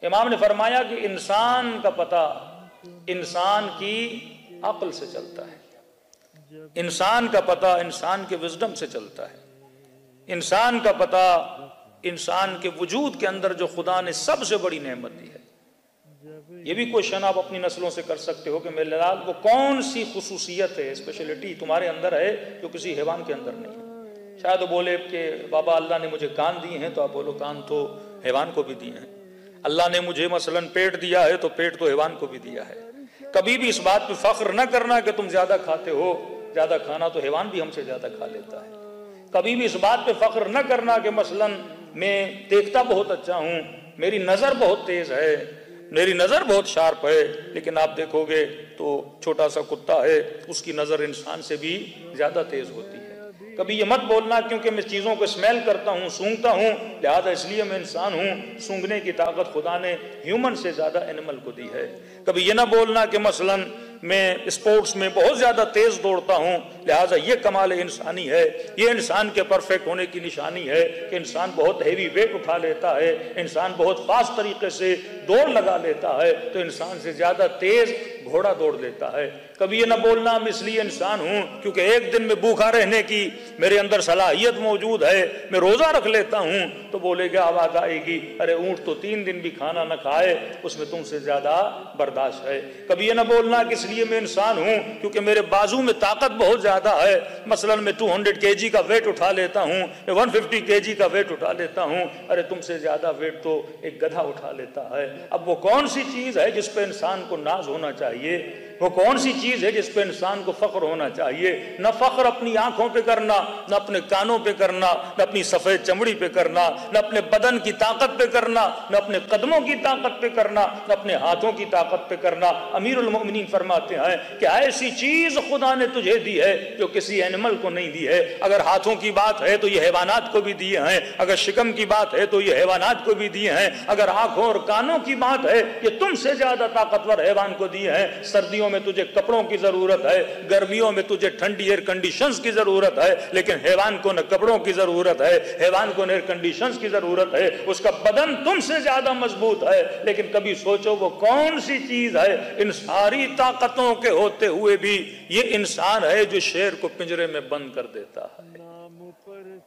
امام نے فرمایا کہ انسان کا پتہ انسان کی عقل سے چلتا ہے، انسان کا پتہ انسان کے وزڈم سے چلتا ہے، انسان کا پتہ انسان کے وجود کے اندر جو خدا نے سب سے بڑی نعمت دی ہے۔ یہ بھی کوشچن آپ اپنی نسلوں سے کر سکتے ہو کہ میرے لال وہ کون سی خصوصیت ہے، اسپیشلٹی تمہارے اندر ہے جو کسی حیوان کے اندر نہیں ہے۔ شاید وہ بولے کہ بابا اللہ نے مجھے کان دیے ہیں، تو آپ بولو کان تو حیوان کو بھی دیے ہیں۔ اللہ نے مجھے مثلا پیٹ دیا ہے، تو پیٹ تو حیوان کو بھی دیا ہے۔ کبھی بھی اس بات پہ فخر نہ کرنا کہ تم زیادہ کھاتے ہو، زیادہ کھانا تو حیوان بھی ہم سے زیادہ کھا لیتا ہے۔ کبھی بھی اس بات پہ فخر نہ کرنا کہ مثلا میں دیکھتا بہت اچھا ہوں، میری نظر بہت تیز ہے، میری نظر بہت شارپ ہے، لیکن آپ دیکھو گے تو چھوٹا سا کتا ہے، اس کی نظر انسان سے بھی زیادہ تیز ہوتی ہے۔ کبھی یہ مت بولنا کیونکہ میں چیزوں کو اسمیل کرتا ہوں، سونگتا ہوں، لہذا اس لیے میں انسان ہوں۔ سونگنے کی طاقت خدا نے ہیومن سے زیادہ اینیمل کو دی ہے۔ کبھی یہ نہ بولنا کہ مثلا میں اسپورٹس میں بہت زیادہ تیز دوڑتا ہوں، لہٰذا یہ کمال انسانی ہے، یہ انسان کے پرفیکٹ ہونے کی نشانی ہے کہ انسان بہت ہیوی ویٹ اٹھا لیتا ہے، انسان بہت فاسٹ طریقے سے دوڑ لگا لیتا ہے، تو انسان سے زیادہ تیز گھوڑا دوڑ لیتا ہے۔ کبھی یہ نہ بولنا میں اس لیے انسان ہوں کیونکہ ایک دن میں بھوکا رہنے کی میرے اندر صلاحیت موجود ہے، میں روزہ رکھ لیتا ہوں، تو بولے گا آواز آئے گی ارے اونٹ تو 3 دن بھی کھانا نہ کھائے، اس میں تم سے زیادہ برداشت ہے۔ کبھی یہ نہ بولنا کہ اس لیے میں انسان ہوں کیونکہ میرے بازو میں طاقت بہت زیادہ ہے، مثلا میں 200 kg کا ویٹ اٹھا لیتا ہوں، میں 150 kg کا ویٹ اٹھا لیتا ہوں، ارے تم سے زیادہ ویٹ تو ایک گدھا اٹھا لیتا ہے۔ اب وہ کون سی چیز ہے جس پہ انسان کو ناز ہونا چاہیے؟ وہ کون سی چیز ہے جس پہ انسان کو فخر ہونا چاہیے؟ نہ فخر اپنی آنکھوں پہ کرنا، نہ اپنے کانوں پہ کرنا، نہ اپنی سفید چمڑی پہ کرنا، نہ اپنے بدن کی طاقت پہ کرنا، نہ اپنے قدموں کی طاقت پہ کرنا، نہ اپنے ہاتھوں کی طاقت پہ کرنا۔ امیر المؤمنین فرماتے ہیں کہ ایسی چیز خدا نے تجھے دی ہے جو کسی اینیمل کو نہیں دی ہے۔ اگر ہاتھوں کی بات ہے تو یہ حیوانات کو بھی دیے ہیں، اگر شکم کی بات ہے تو یہ حیوانات کو بھی دیے ہیں، اگر آنکھوں اور کانوں کی بات ہے یہ تم سے زیادہ طاقتور حیوان کو دیے ہیں۔ سردیوں میں تجھے کپڑوں کی ضرورت ہے، گرمیوں میں تجھے ٹھنڈی ایئر کنڈیشنز کی ضرورت ہے، لیکن حیوان کو نہ کپڑوں کی ضرورت ہے، حیوان کو نہ ایئر کنڈیشنز کی ضرورت ہے، اس کا بدن تم سے زیادہ مضبوط ہے۔ لیکن کبھی سوچو وہ کون سی چیز ہے ان ساری طاقتوں کے ہوتے ہوئے بھی یہ انسان ہے جو شیر کو پنجرے میں بند کر دیتا ہے؟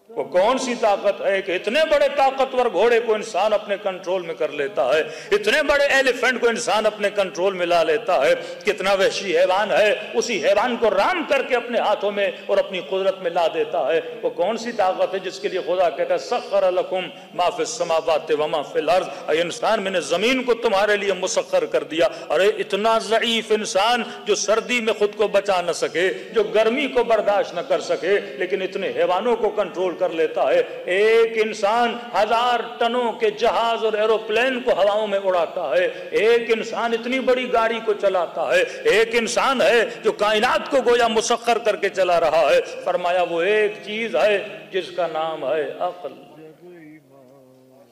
وہ کون سی طاقت ہے کہ اتنے بڑے طاقتور گھوڑے کو انسان اپنے کنٹرول میں کر لیتا ہے، اتنے بڑے ایلیفنٹ کو انسان اپنے کنٹرول میں لا لیتا ہے؟ کتنا وحشی حیوان ہے، اسی حیوان کو رام کر کے اپنے ہاتھوں میں اور اپنی قدرت میں لا دیتا ہے۔ وہ کون سی طاقت ہے جس کے لیے خدا کہتا ہے سخر لکم ما فی السماوات وما فی الارض، اے انسان میں نے زمین کو تمہارے لیے مسخر کر دیا۔ ارے اتنا ضعیف انسان جو سردی میں خود کو بچا نہ سکے، جو گرمی کو برداشت نہ کر سکے، لیکن اتنے حیوانوں کو کنٹرول کر لیتا ہے۔ ایک انسان 1000 ٹنوں کے جہاز اور ایروپلین کو ہواؤں میں اڑاتا ہے، ایک انسان اتنی بڑی گاڑی کو چلاتا ہے، ایک انسان ہے جو کائنات کو گویا مسخر کر کے چلا رہا ہے۔ فرمایا وہ ایک چیز ہے جس کا نام ہے عقل۔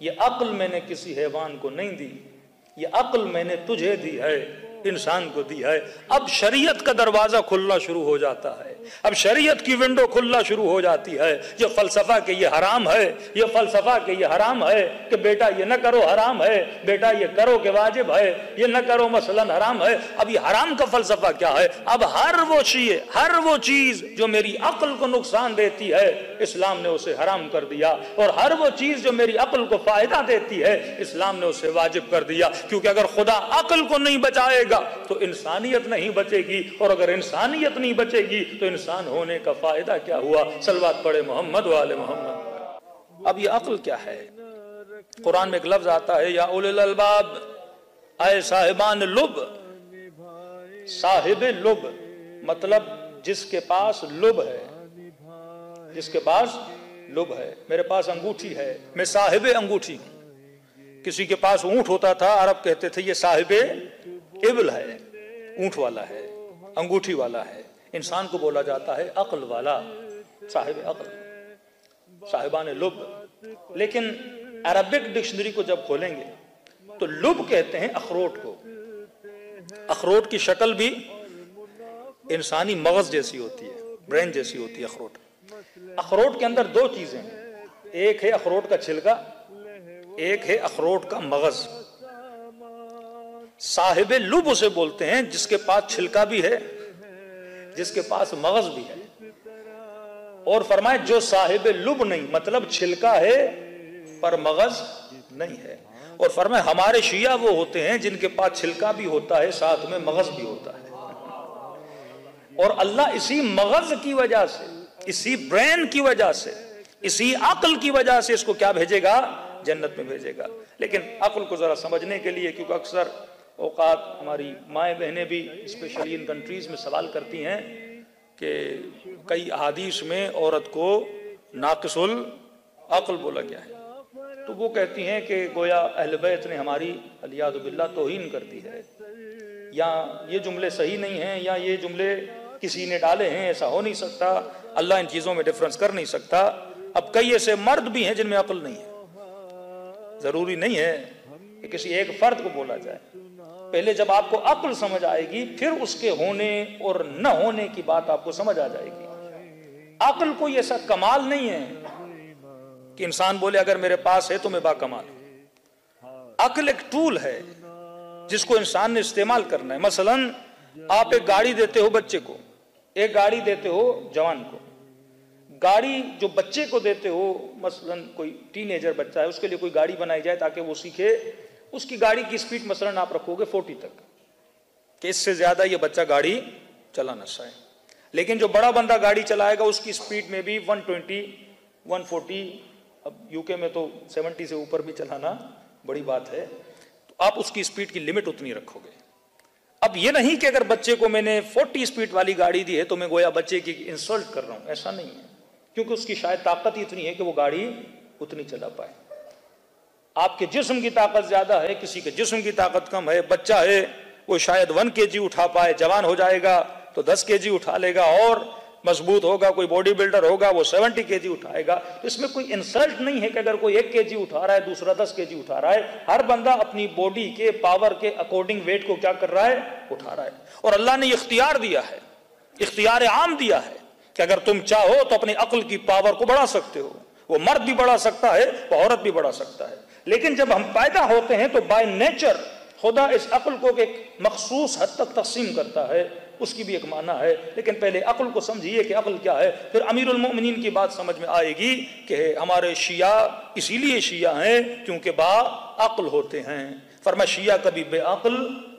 یہ عقل میں نے کسی حیوان کو نہیں دی، یہ عقل میں نے تجھے دی ہے، انسان کو دی ہے۔ اب شریعت کا دروازہ کھلنا شروع ہو جاتا ہے، اب شریعت کی ونڈو کھلنا شروع ہو جاتی ہے۔ یہ فلسفہ کہ یہ حرام ہے، یہ فلسفہ کہ یہ حرام ہے، کہ بیٹا یہ نہ کرو حرام ہے، بیٹا یہ کرو کہ واجب ہے، یہ نہ کرو مثلا حرام ہے۔ اب یہ حرام کا فلسفہ کیا ہے؟ اب ہر وہ چیز جو میری عقل کو نقصان دیتی ہے اسلام نے اسے حرام کر دیا، اور ہر وہ چیز جو میری عقل کو فائدہ دیتی ہے اسلام نے اسے واجب کر دیا۔ کیونکہ اگر خدا عقل کو نہیں بچائے گا تو انسانیت نہیں بچے گی، اور اگر انسانیت نہیں بچے گی تو انسان ہونے کا فائدہ کیا ہوا؟ صلوات پڑھے محمد و آل محمد۔ اب یہ عقل کیا ہے؟ قرآن میں ایک لفظ آتا ہے یا اولی الالباب، اے صاحبان لب۔ صاحب لب مطلب جس کے پاس لب ہے، جس کے پاس لب ہے۔ میرے پاس انگوٹھی ہے، میں صاحب انگوٹھی ہوں۔ کسی کے پاس اونٹ ہوتا تھا، عرب کہتے تھے یہ صاحب ابل ہے، اونٹ والا ہے، انگوٹھی والا ہے۔ انسان کو بولا جاتا ہے عقل والا، صاحب عقل، صاحبان لب۔ لیکن عربک ڈکشنری کو جب کھولیں گے تو لب کہتے ہیں اخروٹ کو۔ اخروٹ کی شکل بھی انسانی مغز جیسی ہوتی ہے، برین جیسی ہوتی ہے اخروٹ۔ اخروٹ کے اندر 2 چیزیں ہیں، ایک ہے اخروٹ کا چھلکا، ایک ہے اخروٹ کا مغز۔ صاحب لب اسے بولتے ہیں جس کے پاس چھلکا بھی ہے، جس کے پاس مغز بھی ہے. اور فرمائے جو صاحب لب نہیں، مطلب چھلکا ہے پر مغز نہیں ہے. اور فرمائے ہمارے شیعہ وہ ہوتے ہیں جن کے پاس چھلکا بھی ہوتا ہے، ساتھ میں مغز بھی ہوتا ہے. اور اللہ اسی مغز کی وجہ سے، اسی برین کی وجہ سے، اسی عقل کی وجہ سے اس کو کیا بھیجے گا؟ جنت میں بھیجے گا. لیکن عقل کو ذرا سمجھنے کے لیے، کیونکہ اکثر اوقات ہماری مائیں بہنیں بھی اسپیشلی ان کنٹریز میں سوال کرتی ہیں کہ کئی احادیث میں عورت کو ناقص العقل بولا گیا ہے، تو وہ کہتی ہیں کہ گویا اہل بیت نے ہماری علیاذ باللہ توہین کر دی ہے، یا یہ جملے صحیح نہیں ہیں، یا یہ جملے کسی نے ڈالے ہیں، ایسا ہو نہیں سکتا، اللہ ان چیزوں میں ڈفرنس کر نہیں سکتا. اب کئی ایسے مرد بھی ہیں جن میں عقل نہیں ہے. ضروری نہیں ہے کہ کسی ایک فرد کو بولا جائے. پہلے جب آپ کو عقل سمجھ آئے گی پھر اس کے ہونے اور نہ ہونے کی بات آپ کو سمجھ آ جائے گی. عقل کوئی ایسا کمال نہیں ہے کہ انسان بولے اگر میرے پاس ہے تو میں با کمال ہوں. عقل ایک ٹول ہے جس کو انسان نے استعمال کرنا ہے. مثلا آپ ایک گاڑی دیتے ہو بچے کو، ایک گاڑی دیتے ہو جوان کو. گاڑی جو بچے کو دیتے ہو، مثلا کوئی ٹین ایجر بچہ ہے، اس کے لیے کوئی گاڑی بنائی جائے تاکہ وہ سیکھے. اس کی گاڑی کی سپیڈ مثلا آپ رکھو گے 40 تک، کہ اس سے زیادہ یہ بچہ گاڑی چلا نہ سکے. لیکن جو بڑا بندہ گاڑی چلائے گا اس کی سپیڈ میں بھی 120 140، اب یو کے میں تو 70 سے اوپر بھی چلانا بڑی بات ہے، تو آپ اس کی سپیڈ کی لمٹ اتنی رکھو گے. اب یہ نہیں کہ اگر بچے کو میں نے 40 سپیڈ والی گاڑی دی ہے تو میں گویا بچے کی انسلٹ کر رہا ہوں، ایسا نہیں ہے. کیونکہ اس کی شاید طاقت ہی اتنی ہے کہ وہ گاڑی اتنی چلا پائے. آپ کے جسم کی طاقت زیادہ ہے، کسی کے جسم کی طاقت کم ہے. بچہ ہے وہ شاید 1 kg اٹھا پائے، جوان ہو جائے گا تو 10 kg اٹھا لے گا، اور مضبوط ہوگا، کوئی باڈی بلڈر ہوگا وہ 70 kg اٹھائے گا. اس میں کوئی انسلٹ نہیں ہے کہ اگر کوئی 1 kg اٹھا رہا ہے دوسرا 10 kg اٹھا رہا ہے. ہر بندہ اپنی باڈی کے پاور کے اکارڈنگ ویٹ کو کیا کر رہا ہے؟ اٹھا رہا ہے. اور اللہ نے اختیار دیا ہے، اختیار عام دیا ہے کہ اگر تم چاہو تو اپنی عقل کی پاور کو بڑھا سکتے ہو. وہ مرد بھی بڑھا سکتا ہے، وہ عورت بھی بڑھا سکتا ہے. لیکن جب ہم پیدا ہوتے ہیں تو بائی نیچر خدا اس عقل کو ایک مخصوص حد تک تقسیم کرتا ہے، اس کی بھی ایک معنی ہے. لیکن پہلے عقل کو سمجھیے کہ عقل کیا ہے، پھر امیر المؤمنین کی بات سمجھ میں آئے گی کہ ہمارے شیعہ اسی لیے شیعہ ہیں کیونکہ با عقل ہوتے ہیں. فرمایا شیعہ کبھی بے عقل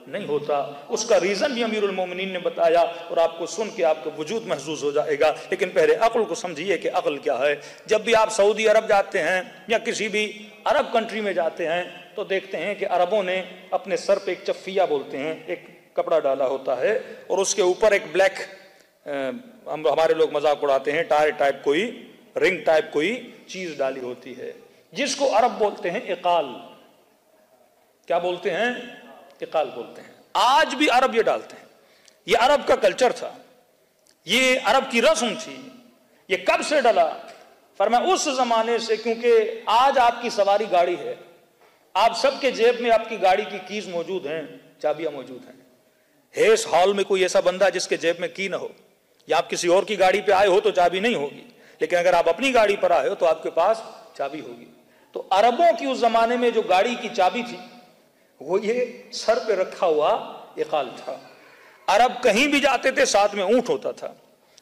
نہیں ہوتا. اس کا ریزن بھی امیر المومنین نے بتایا اور آپ کو سن کے آپ کو وجود محسوس ہو جائے گا. لیکن پہلے عقل کو سمجھیے کہ عقل کیا ہے. جب بھی آپ سعودی عرب جاتے ہیں یا کسی بھی عرب کنٹری میں جاتے ہیں تو دیکھتے ہیں کہ عربوں نے اپنے سر پہ ایک چفیہ بولتے ہیں، ایک کپڑا ڈالا ہوتا ہے اور اس کے اوپر ایک بلیک، ہمارے لوگ مذاق اڑاتے ہیں، ٹائر ٹائپ کوئی رنگ ٹائپ کوئی چیز ڈالی ہوتی ہے جس کو عرب بولتے ہیں اقال. کیا بولتے ہیں؟ اقال بولتے ہیں. آج بھی عرب یہ ڈالتے ہیں. یہ عرب کا کلچر تھا، یہ عرب کی رسم تھی. یہ کب سے ڈلا؟ فرمایا اس زمانے سے، کیونکہ آج آپ کی سواری گاڑی ہے، آپ سب کے جیب میں آپ کی گاڑی کی کیز موجود ہیں، چابیاں موجود ہیں. ہے اس ہال میں کوئی ایسا بندہ جس کے جیب میں کی نہ ہو، یا آپ کسی اور کی گاڑی پہ آئے ہو تو چابی نہیں ہوگی، لیکن اگر آپ اپنی گاڑی پر آئے ہو تو آپ کے پاس چابی ہوگی. تو عربوں کی اس زمانے میں جو گاڑی کی چابی تھی وہ یہ سر پہ رکھا ہوا اقال تھا. عرب کہیں بھی جاتے تھے ساتھ میں اونٹ ہوتا تھا.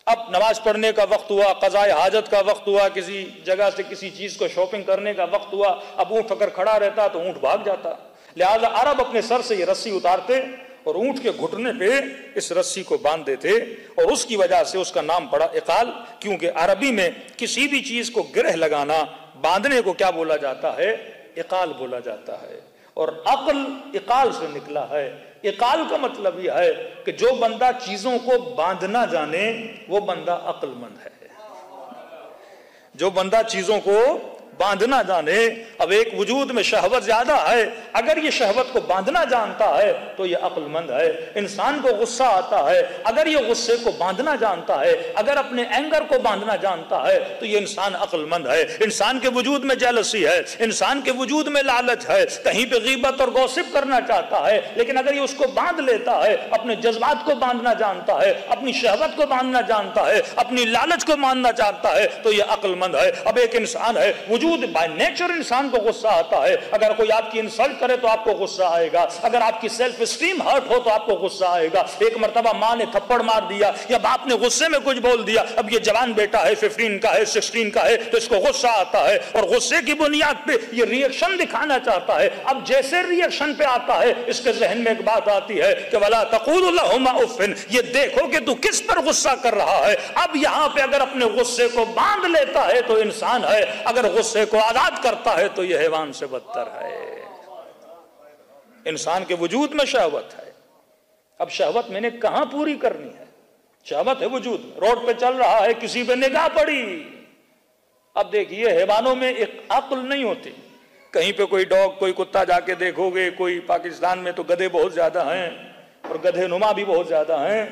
اب نماز پڑھنے کا وقت ہوا، قضاء حاجت کا وقت ہوا، کسی جگہ سے کسی چیز کو شاپنگ کرنے کا وقت ہوا، اب اونٹ اگر کھڑا رہتا تو اونٹ بھاگ جاتا. لہذا عرب اپنے سر سے یہ رسی اتارتے اور اونٹ کے گھٹنے پہ اس رسی کو باندھ دیتے، اور اس کی وجہ سے اس کا نام پڑا اقال. کیونکہ عربی میں کسی بھی چیز کو گرہ لگانا، باندھنے کو کیا بولا جاتا ہے؟ اقال بولا جاتا ہے. اور عقل اقال سے نکلا ہے. اقال کا مطلب یہ ہے کہ جو بندہ چیزوں کو باندھنا جانے وہ بندہ عقل مند ہے. جو بندہ چیزوں کو باندھنا جانے. اب ایک وجود میں شہوت زیادہ ہے، اگر یہ شہوت کو باندھنا جانتا ہے تو یہ عقل مند ہے. انسان کو غصہ آتا ہے، اگر یہ غصے کو باندھنا جانتا ہے، اگر اپنے اینگر کو باندھنا جانتا ہے تو یہ انسان عقل مند ہے. انسان کے وجود میں جیلسی ہے، انسان کے وجود میں لالچ ہے، کہیں پہ غیبت اور گوسپ کرنا چاہتا ہے، لیکن اگر یہ اس کو باندھ لیتا ہے، اپنے جذبات کو باندھنا جانتا ہے، اپنی شہوت کو باندھنا جانتا ہے، اپنی لالچ کو ماننا چاہتا ہے تو یہ عقل مند ہے. اب ایک انسان ہے وجود وجود بائی نیچر انسان کو غصہ آتا ہے. اگر کوئی آپ کی انسلٹ کرے تو آپ کو غصہ آئے گا, اگر آپ کی سیلف اسٹیم ہرٹ ہو تو آپ کو غصہ آئے گا. ایک مرتبہ ماں نے تھپڑ مار دیا یا باپ نے غصے میں کچھ بول دیا, اب یہ جوان بیٹا ہے 15 کا ہے 16 کا ہے تو اس کو غصہ آتا ہے اور غصے کی بنیاد پہ یہ ریئیکشن دکھانا چاہتا ہے. اب جیسے ریئیکشن پہ آتا ہے اس کے ذہن میں ایک بات آتی ہے کہ وَلَا تَقُولُ لَهُمَا اُفٍّ, یہ دیکھو کہ تو کس پر غصہ کر رہا ہے. اب یہاں پہ اگر اپنے غصے کو باندھ لیتا ہے تو انسان ہے, اگر غصے کو آزاد کرتا ہے تو یہ حیوان سے بدتر ہے. انسان کے وجود میں شہوت ہے. اب شہوت میں نے کہاں پوری کرنی ہے؟ شہوت ہے وجود میں, روڈ پہ چل رہا ہے کسی پہ نگاہ پڑی. اب دیکھیے حیوانوں میں ایک عقل نہیں ہوتی. کہیں پہ کوئی ڈاگ کوئی کتا جا کے دیکھو گے, کوئی پاکستان میں تو گدھے بہت زیادہ ہیں اور گدھے نما بھی بہت زیادہ ہیں,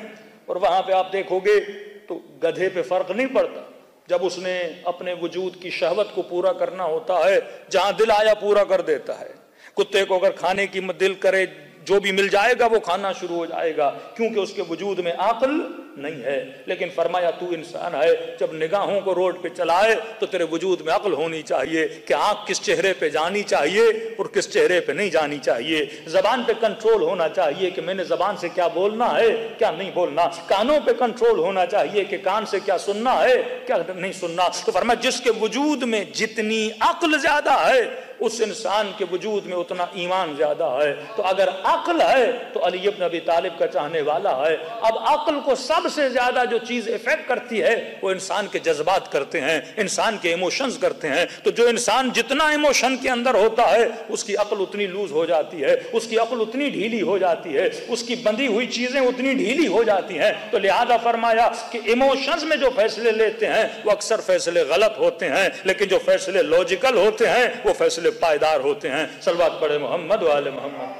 اور وہاں پہ آپ دیکھو گے تو گدھے پہ فرق نہیں پڑتا. جب اس نے اپنے وجود کی شہوت کو پورا کرنا ہوتا ہے, جہاں دل آیا پورا کر دیتا ہے. کتے کو اگر کھانے کی دل کرے جو بھی مل جائے گا وہ کھانا شروع ہو جائے گا, کیونکہ اس کے وجود میں عقل نہیں ہے. لیکن فرمایا تو انسان ہے, جب نگاہوں کو روڈ پہ چلائے تو تیرے وجود میں عقل ہونی چاہیے کہ آنکھ کس چہرے پہ جانی چاہیے اور کس چہرے پہ نہیں جانی چاہیے. زبان پہ کنٹرول ہونا چاہیے کہ میں نے زبان سے کیا بولنا ہے کیا نہیں بولنا. کانوں پہ کنٹرول ہونا چاہیے کہ کان سے کیا سننا ہے کیا نہیں سننا. تو فرمایا جس کے وجود میں جتنی عقل زیادہ ہے اس انسان کے وجود میں اتنا ایمان زیادہ ہے. تو اگر عقل ہے تو علی ابن ابی طالب کا چاہنے والا ہے. اب عقل کو سب سے زیادہ جو چیز افیکٹ کرتی ہے وہ انسان کے جذبات کرتے ہیں, انسان کے ایموشنز کرتے ہیں. تو جو انسان جتنا ایموشن کے اندر ہوتا ہے اس کی عقل اتنی لوز ہو جاتی ہے, اس کی عقل اتنی ڈھیلی ہو جاتی ہے, اس کی بندھی ہوئی چیزیں اتنی ڈھیلی ہو جاتی ہیں. تو لہذا فرمایا کہ ایموشنز میں جو فیصلے لیتے ہیں وہ اکثر فیصلے غلط ہوتے ہیں, لیکن جو فیصلے لاجیکل ہوتے ہیں وہ فیصلے پائیدار ہوتے ہیں. صلوات پڑھے محمد و آل محمد.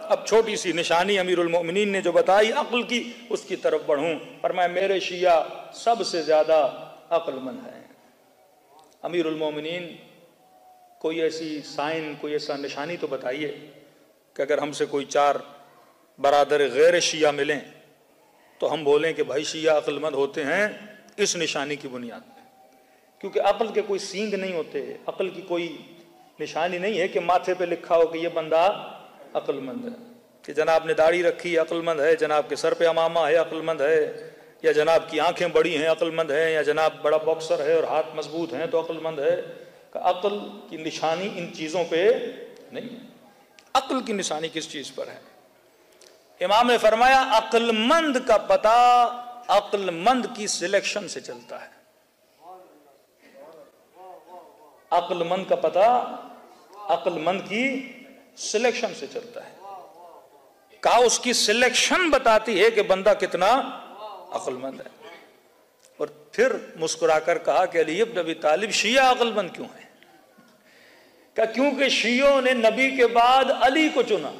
اب چھوٹی سی نشانی امیر المؤمنین نے جو بتائی عقل کی, اس کی طرف بڑھوں. فرمایا میرے شیعہ سب سے زیادہ عقل مند ہیں. امیر المؤمنین کوئی ایسی سائن, کوئی ایسا نشانی تو بتائیے کہ اگر ہم سے کوئی 4 برادر غیر شیعہ ملیں تو ہم بولیں کہ بھائی شیعہ عقل مند ہوتے ہیں اس نشانی کی بنیاد پہ. کیونکہ عقل کے کوئی سینگ نہیں ہوتے, عقل کی کوئی نشانی نہیں ہے کہ ماتھے پہ لکھا ہو کہ یہ بندہ عقل مند ہے, کہ جناب نے داڑھی رکھی عقل مند ہے, جناب کے سر پہ امامہ ہے عقل مند ہے, یا جناب کی آنکھیں بڑی ہیں عقل مند ہے, یا جناب بڑا باکسر ہے اور ہاتھ مضبوط ہیں تو عقل مند ہے. کہ عقل کی نشانی ان چیزوں پہ نہیں ہے. عقل کی نشانی کس چیز پر ہے؟ امام نے فرمایا عقل مند کا پتہ عقل مند کی سلیکشن سے چلتا ہے. عقل مند کا پتہ عقل مند کی سلیکشن سے چلتا ہے. کہا اس کی سلیکشن بتاتی ہے کہ بندہ کتنا عقل مند ہے. اور پھر مسکرا کر کہا کہ علی ابن ابی طالب شیعہ عقل مند کیوں ہیں؟ کہ کیونکہ شیعوں نے نبی کے بعد علی کو چنا.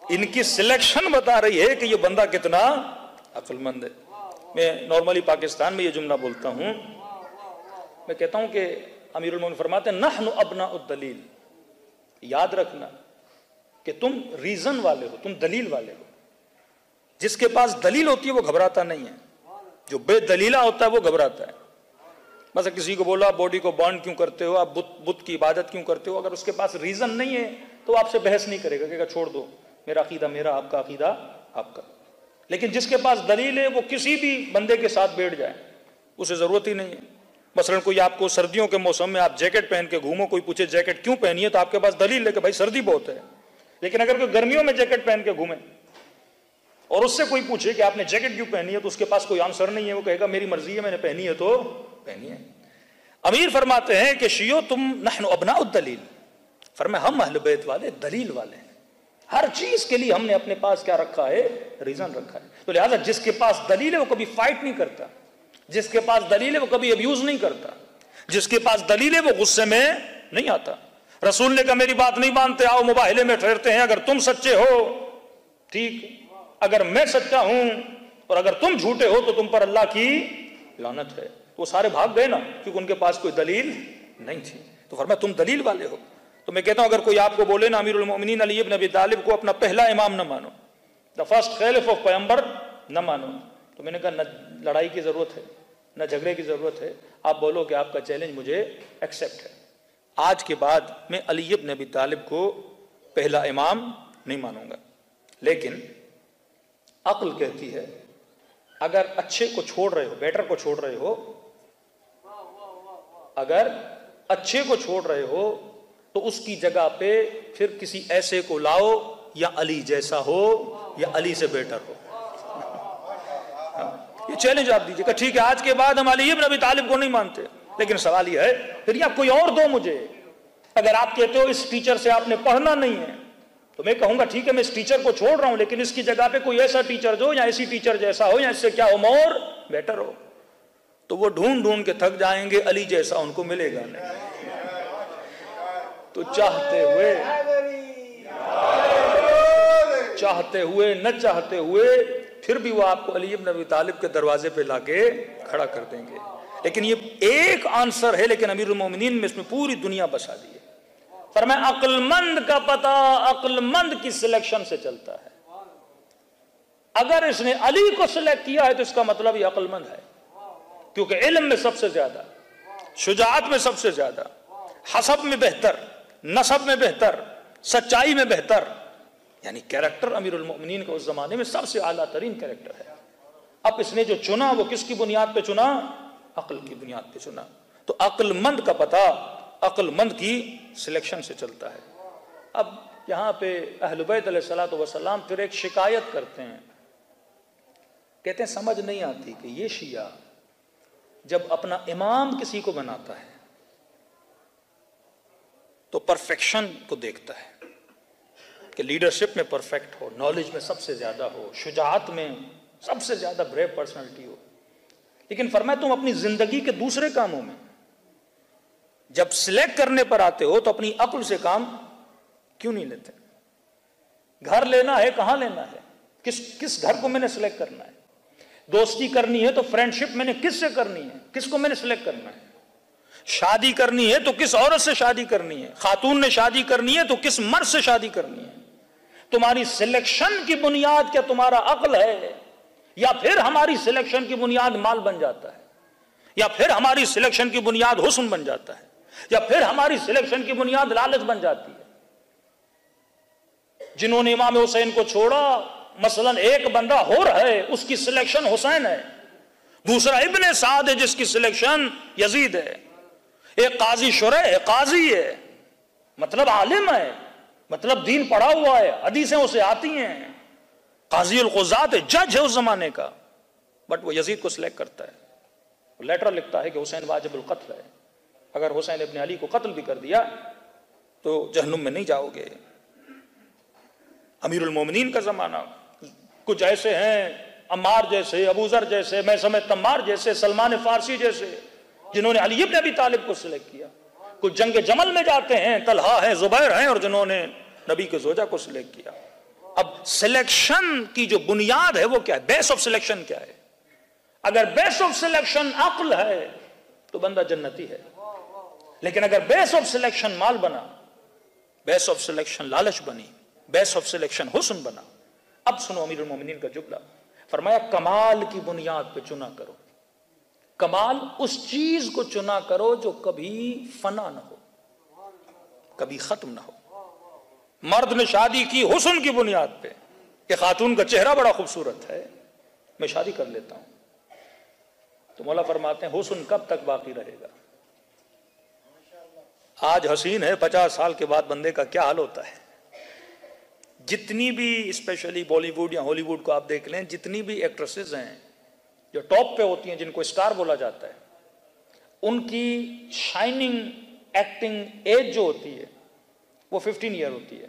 ان کی سلیکشن بتا رہی ہے کہ یہ بندہ کتنا عقل مند ہے. میں نارملی پاکستان میں یہ جملہ بولتا ہوں, میں کہتا ہوں کہ امیر المومنین فرماتے ہیں نحن ابناء الدلیل. یاد رکھنا کہ تم ریزن والے ہو, تم دلیل والے ہو. جس کے پاس دلیل ہوتی ہے وہ گھبراتا نہیں ہے, جو بے دلیلہ ہوتا ہے وہ گھبراتا ہے. مثلا کسی کو بولا باڈی کو برن کیوں کرتے ہو, آپ بت کی عبادت کیوں کرتے ہو, اگر اس کے پاس ریزن نہیں ہے تو آپ سے بحث نہیں کرے گا, کہے گا چھوڑ دو, میرا عقیدہ میرا, آپ کا عقیدہ آپ کا. لیکن جس کے پاس دلیل ہے وہ کسی بھی بندے کے ساتھ بیٹھ جائے, اسے ضرورت ہی نہیں ہے. مثلا کوئی آپ کو سردیوں کے موسم میں آپ جیکٹ پہن کے گھومو, کوئی پوچھے جیکٹ کیوں پہنی ہے تو آپ کے پاس دلیل ہے کہ بھائی سردی بہت ہے. لیکن اگر کوئی گرمیوں میں جیکٹ پہن کے گھومے اور اس سے کوئی پوچھے کہ آپ نے جیکٹ کیوں پہنی ہے تو اس کے پاس کوئی آنسر نہیں ہے, وہ کہے گا میری مرضی ہے, میں نے پہنی ہے تو پہنی ہے. امیر فرماتے ہیں کہ شیعو تم نحن ابناء الدلیل, فرمایا ہم اہل بیت والے دلیل والے ہیں. ہر چیز کے لیے ہم نے اپنے پاس کیا رکھا ہے, ریزن رکھا ہے. تو لہذا جس کے پاس دلیل ہے وہ کبھی فائٹ نہیں کرتا, جس کے پاس دلیل ہے وہ کبھی ابیوز نہیں کرتا, جس کے پاس دلیل ہے وہ غصے میں نہیں آتا. رسول نے کہا میری بات نہیں مانتے, آؤ مباہلے میں ٹھہرتے ہیں, اگر تم سچے ہو ٹھیک, اگر میں سچا ہوں اور اگر تم جھوٹے ہو تو تم پر اللہ کی لعنت ہے. وہ سارے بھاگ گئے نا, کیونکہ ان کے پاس کوئی دلیل نہیں تھی. تو فرمایا تم دلیل والے ہو. تو میں کہتا ہوں اگر کوئی آپ کو بولے نا امیر المؤمنین علی ابن ابی طالب کو اپنا پہلا امام نہ مانو, دا فرسٹ خلیفہ آف پیغمبر نہ مانو. تو میں نے کہا نہ لڑائی کی ضرورت ہے نہ جھگڑے کی ضرورت ہے, آپ بولو کہ آپ کا چیلنج مجھے ایکسیپٹ ہے. آج کے بعد میں علی بن ابی طالب کو پہلا امام نہیں مانوں گا, لیکن عقل کہتی ہے اگر اچھے کو چھوڑ رہے ہو, بیٹر کو چھوڑ رہے ہو, اگر اچھے کو چھوڑ رہے ہو تو اس کی جگہ پہ پھر کسی ایسے کو لاؤ یا علی جیسا ہو یا علی سے بیٹر ہو. یہ چیلنج آپ دیجیے کہ ٹھیک ہے آج کے بعد ہم علی بن ابی طالب کو نہیں مانتے, لیکن سوال یہ ہے پھر یا کوئی اور دو مجھے. اگر آپ کہتے ہو اس ٹیچر سے آپ نے پڑھنا نہیں ہے تو میں کہوں گا ٹھیک ہے میں اس ٹیچر کو چھوڑ رہا ہوں, لیکن اس کی جگہ پہ کوئی ایسا ٹیچر جو یا ایسی ٹیچر جیسا ہو یا اس سے کیا ہو مور بیٹر ہو. تو وہ ڈھونڈ ڈھونڈ کے تھک جائیں گے, علی جیسا ان کو ملے گا نہیں. تو چاہتے ہوئے نہ چاہتے ہوئے پھر بھی وہ آپ کو علی بن ابی طالب کے دروازے پہ لا کے کھڑا کر دیں گے. لیکن یہ ایک آنسر ہے, لیکن امیر المومنین میں اس میں پوری دنیا بسا دی ہے. فرمایا عقل مند کا پتہ عقل مند کی سلیکشن سے چلتا ہے. اگر اس نے علی کو سلیکٹ کیا ہے تو اس کا مطلب یہ عقل مند ہے, کیونکہ علم میں سب سے زیادہ, شجاعت میں سب سے زیادہ, حسب میں بہتر, نسب میں بہتر, سچائی میں بہتر, یعنی کیریکٹر امیر المؤمنین کا اس زمانے میں سب سے اعلیٰ ترین کیریکٹر ہے. اب اس نے جو چنا وہ کس کی بنیاد پہ چنا؟ عقل کی بنیاد پہ چنا. تو عقل مند کا پتہ عقل مند کی سلیکشن سے چلتا ہے. اب یہاں پہ اہل بیت علیہ الصلوۃ والسلام پھر ایک شکایت کرتے ہیں, کہتے ہیں سمجھ نہیں آتی کہ یہ شیعہ جب اپنا امام کسی کو بناتا ہے تو پرفیکشن کو دیکھتا ہے کہ لیڈرشپ میں پرفیکٹ ہو, نالج میں سب سے زیادہ ہو, شجاعت میں سب سے زیادہ بریو پرسنالٹی ہو. لیکن فرمایا تم اپنی زندگی کے دوسرے کاموں میں جب سلیکٹ کرنے پر آتے ہو تو اپنی عقل سے کام کیوں نہیں لیتے؟ گھر لینا ہے, کہاں لینا ہے, کس گھر کو میں نے سلیکٹ کرنا ہے, دوستی کرنی ہے تو فرینڈشپ میں نے کس سے کرنی ہے, کس کو میں نے سلیکٹ کرنا ہے, شادی کرنی ہے تو کس عورت سے شادی کرنی ہے, خاتون نے شادی کرنی ہے تو کس مرد سے شادی کرنی ہے. تمہاری سلیکشن کی بنیاد کیا تمہارا عقل ہے, یا پھر ہماری سلیکشن کی بنیاد مال بن جاتا ہے, یا پھر ہماری سلیکشن کی بنیاد حسن بن جاتا ہے, یا پھر ہماری سلیکشن کی بنیاد لالچ بن جاتی ہے. جنہوں نے امام حسین کو چھوڑا, مثلا ایک بندہ ہو رہا ہے اس کی سلیکشن حسین ہے, دوسرا ابن سعد ہے جس کی سلیکشن یزید ہے, ایک قاضی شرح قاضی ہے, مطلب عالم ہے, مطلب دین پڑھا ہوا ہے, حدیثیں اسے آتی ہیں, قاضی القضات ہے, جج ہے اس زمانے کا, بٹ وہ یزید کو سلیکٹ کرتا ہے. لیٹر لکھتا ہے کہ حسین واجب القتل ہے, اگر حسین ابن علی کو قتل بھی کر دیا تو جہنم میں نہیں جاؤ گے. امیر المومنین کا زمانہ, کچھ ایسے ہیں عمار جیسے, ابو ذر جیسے, میں سمیت تمار جیسے, سلمان فارسی جیسے, جنہوں نے علی بن ابی طالب کو سلیکٹ کیا. کچھ جنگ جمل میں جاتے ہیں, طلحہ ہیں, زبیر ہیں, اور جنہوں نے نبی کے زوجہ کو سلیکٹ کیا. اب سلیکشن کی جو بنیاد ہے وہ کیا ہے, بیس آف سلیکشن کیا ہے؟ اگر بیس آف سلیکشن عقل ہے تو بندہ جنتی ہے, لیکن اگر بیس آف سلیکشن مال بنا, بیس آف سلیکشن لالچ بنی, بیس آف سلیکشن حسن بنا. اب سنو امیر المومنین کا جملہ, فرمایا کمال کی بنیاد پہ چنا کرو. کمال اس چیز کو چنا کرو جو کبھی فنا نہ ہو, کبھی ختم نہ ہو. مرد نے شادی کی حسن کی بنیاد پہ, کہ خاتون کا چہرہ بڑا خوبصورت ہے, میں شادی کر لیتا ہوں, تو مولا فرماتے ہیں حسن کب تک باقی رہے گا؟ آج حسین ہے, 50 سال کے بعد بندے کا کیا حال ہوتا ہے. جتنی بھی اسپیشلی بالی ووڈ یا ہالی ووڈ کو آپ دیکھ لیں, جتنی بھی ایکٹریسز ہیں جو ٹاپ پہ ہوتی ہیں, جن کو اسٹار بولا جاتا ہے, ان کی شائننگ ایکٹنگ ایج جو ہوتی ہے وہ 15 ایئر ہوتی ہے,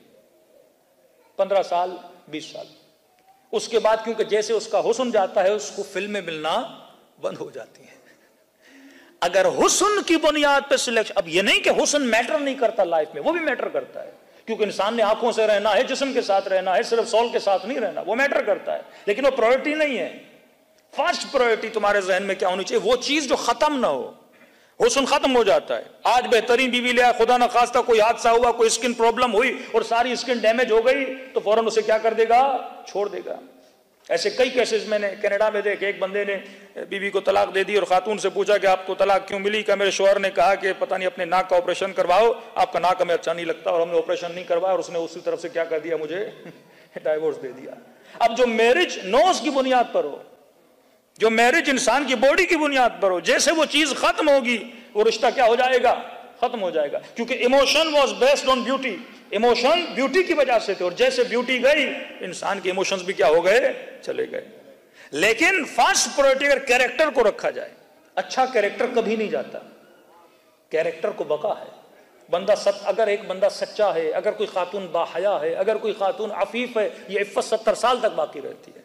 15 سال 20 سال. اس کے بعد کیونکہ جیسے اس کا حسن جاتا ہے اس کو فلمیں ملنا بند ہو جاتی ہیں. اگر حسن کی بنیاد پہ سلیکشن, اب یہ نہیں کہ حسن میٹر نہیں کرتا لائف میں, وہ بھی میٹر کرتا ہے, کیونکہ انسان نے آنکھوں سے رہنا ہے, جسم کے ساتھ رہنا ہے, صرف سول کے ساتھ نہیں رہنا, وہ میٹر کرتا ہے, لیکن وہ پرائورٹی نہیں ہے. فرسٹ پرائورٹی تمہارے ذہن میں کیا ہونی چاہیے؟ وہ چیز جو ختم نہ ہو. حسن ختم ہو جاتا ہے. آج بہترین بیوی لیا, خدا نہ خواستہ کوئی حادثہ ہوا, کوئی اسکن پرابلم ہوئی اور ساری اسکن ڈیمیج ہو گئی, تو فوراً اسے کیا کر دے گا؟ چھوڑ دے گا. ایسے کئی کیسز میں نے کینیڈا میں دیکھے، ایک بندے نے بیوی کو طلاق دے دی اور خاتون سے پوچھا کہ آپ کو طلاق کیوں ملی؟ کہ میرے شوہر نے کہا کہ پتہ نہیں اپنے ناک کا آپریشن کرواؤ، آپ کا ناک ہمیں اچھا نہیں لگتا، اور ہم نے آپریشن نہیں کروایا، اور اس نے اسی طرف سے کیا کر دیا، مجھے ڈائیورس دے دیا۔ اب جو میرج نوز کی بنیاد پر ہو، جو میرج انسان کی باڈی کی بنیاد پر ہو، جیسے وہ چیز ختم ہوگی وہ رشتہ کیا ہو جائے گا؟ ختم ہو جائے گا، کیونکہ emotion was based on beauty, emotion beauty کی وجہ سے تھے، اور جیسے بیوٹی گئی انسان کے ایموشنز بھی کیا ہو گئے؟ چلے گئے۔ لیکن فرسٹ پرائورٹی اگر کیریکٹر کو رکھا جائے، اچھا کیریکٹر کبھی نہیں جاتا، کیریکٹر کو بقا ہے۔ اگر ایک بندہ سچا ہے، اگر کوئی خاتون باحیا ہے، اگر کوئی خاتون عفیف ہے، یہ عفت 70 سال تک باقی رہتی ہے۔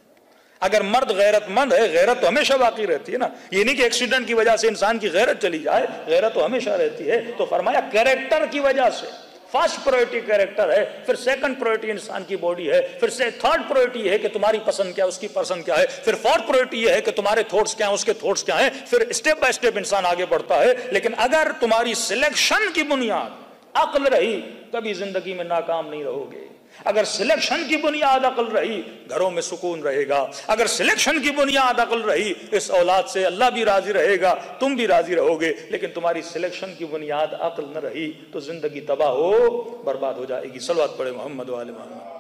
اگر مرد غیرت مند ہے، غیرت تو ہمیشہ باقی رہتی ہے نا، یہ نہیں کہ ایکسیڈنٹ کی وجہ سے انسان کی غیرت چلی جائے، غیرت تو ہمیشہ رہتی ہے۔ تو فرمایا کیریکٹر کی وجہ سے فرسٹ پرائورٹی کیریکٹر ہے، پھر سیکنڈ پرائورٹی انسان کی باڈی ہے، پھر سے تھرڈ پرائورٹی یہ ہے کہ تمہاری پسند کیا ہے، اس کی پسند کیا ہے، پھر فورتھ پرائورٹی یہ ہے کہ تمہارے تھاٹس کیا ہیں، اس کے تھاٹس کیا ہیں، پھر اسٹیپ بائی اسٹیپ انسان آگے بڑھتا ہے۔ لیکن اگر تمہاری سلیکشن کی بنیاد عقل رہی، کبھی زندگی میں ناکام نہیں رہو گے۔ اگر سلیکشن کی بنیاد عقل رہی، گھروں میں سکون رہے گا۔ اگر سلیکشن کی بنیاد عقل رہی، اس اولاد سے اللہ بھی راضی رہے گا، تم بھی راضی رہو گے۔ لیکن تمہاری سلیکشن کی بنیاد عقل نہ رہی تو زندگی تباہ ہو برباد ہو جائے گی۔ صلوات پڑھے محمد و آل محمد۔